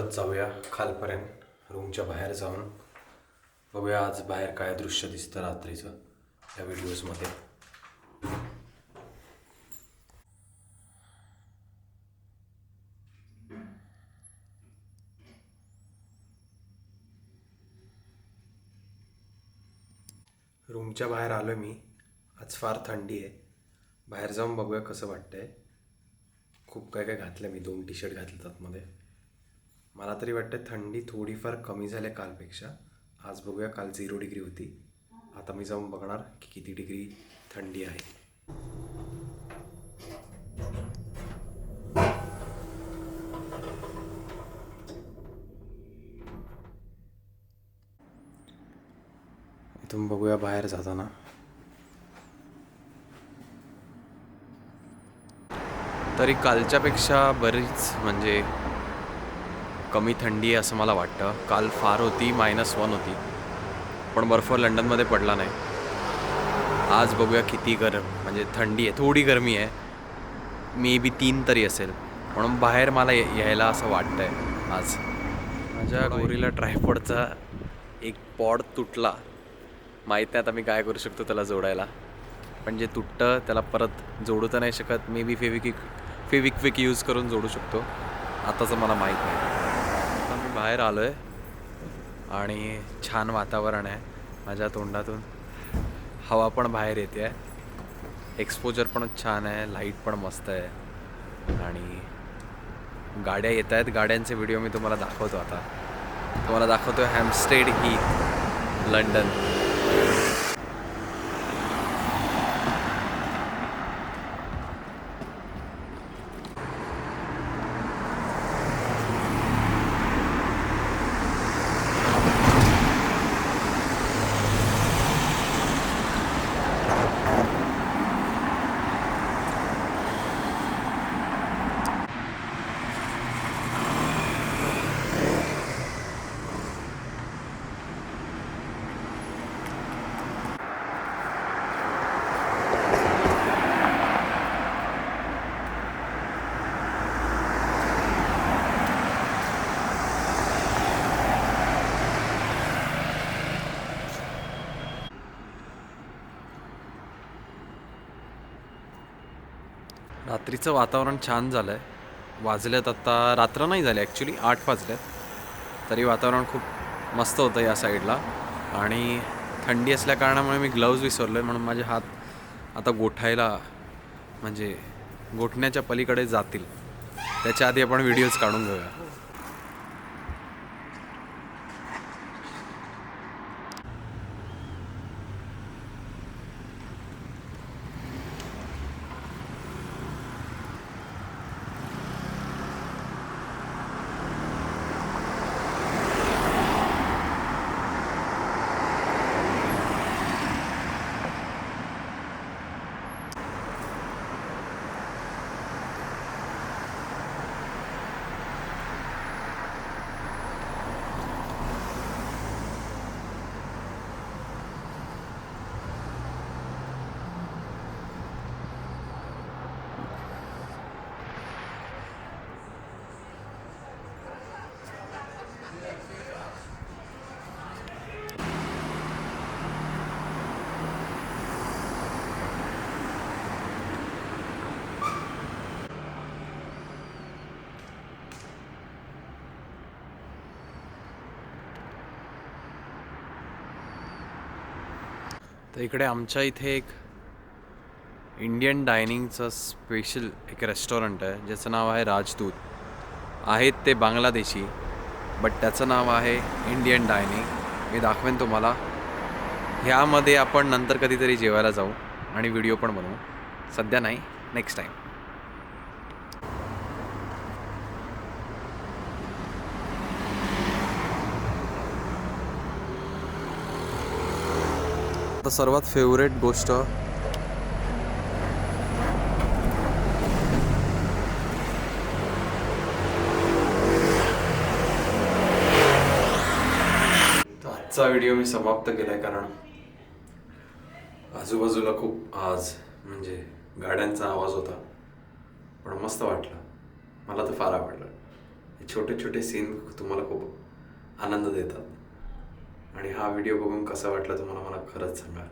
परत जाऊया खालपर्यंत रूमच्या बाहेर जाऊन बघूया आज बाहेर काय दृश्य दिसतं रात्रीचं या व्हिडिओजमध्ये. रूमच्या बाहेर आलो मी. आज फार थंडी आहे. बाहेर जाऊन बघूया कसं वाटतंय. खूप काय काय घातलं मी. 2 टी-शर्ट घातलेत आतमध्ये. मला तरी वाटतं थंडी थोडीफार कमी झाली कालपेक्षा. आज बघूया. काल 0 डिग्री होती. आता मी जाऊन बघणार की किती डिग्री थंडी आहे. इथून बघूया बाहेर जाताना. तरी कालच्यापेक्षा बरीच म्हणजे कमी थंडी आहे असं मला वाटतं. काल फार होती, -1 होती, पण बर्फ लंडनमध्ये पडला नाही. आज बघूया किती गरम म्हणजे थंडी आहे. थोडी गरमी आहे. मे बी 3 तरी असेल. म्हणून बाहेर मला यायला असं वाटतंय आज. माझ्या गोरीला ट्रायपॉडचा एक पॉड तुटला. माहीत नाही आता मी काय करू शकतो त्याला जोडायला. पण जे तुटतं त्याला परत जोडू तर नाही शकत. मे बी फेविक्विक यूज करून जोडू शकतो. आताचं मला माहीत नाही. आता मी बाहेर आलो आहे आणि छान वातावरण आहे. माझ्या तोंडातून हवा पण बाहेर येते आहे. एक्सपोजर पण छान आहे. लाईट पण मस्त आहे आणि गाड्या येत आहेत. गाड्यांचे व्हिडिओ मी तुम्हाला दाखवतो. आता तुम्हाला दाखवतो हॅम्पस्टेड हीथ, लंडन. रात्रीचं वातावरण छान झालं आहे. वाजल्यात आता रात्र नाही झाली ॲक्च्युली, 8 वाजल्यात. तरी वातावरण खूप मस्त होतं या साईडला. आणि थंडी असल्या कारणामुळे मी ग्लव्ज विसरलो आहे. म्हणून माझे हात आता गोठायला म्हणजे गोठण्याच्या पलीकडे जातील. त्याच्या आधी आपण व्हिडिओज काढून घेऊया. तर इकडे आमच्या इथे एक इंडियन डायनिंगचं स्पेशल एक रेस्टॉरंट आहे ज्याचं नाव आहे राजदूत. आहेत ते बांगलादेशी, बट त्याचं नाव आहे इंडियन डायनिंग. मी दाखवेन तुम्हाला. ह्यामध्ये आपण नंतर कधीतरी जेवायला जाऊ आणि व्हिडिओ पण बनवू. सध्या नाही, नेक्स्ट टाईम. आता सर्वात फेवरेट गोष्ट आजचा व्हिडिओ मी समाप्त केलाय कारण आजूबाजूला खूप आज म्हणजे गाड्यांचा आवाज होता, पण मस्त वाटलं. मला तर फार आवडलं. हे छोटे छोटे सीन तुम्हाला खूप आनंद देतात. आणि हा व्हिडिओ बघून कसा वाटला तुम्हाला मला खरंच सांगा.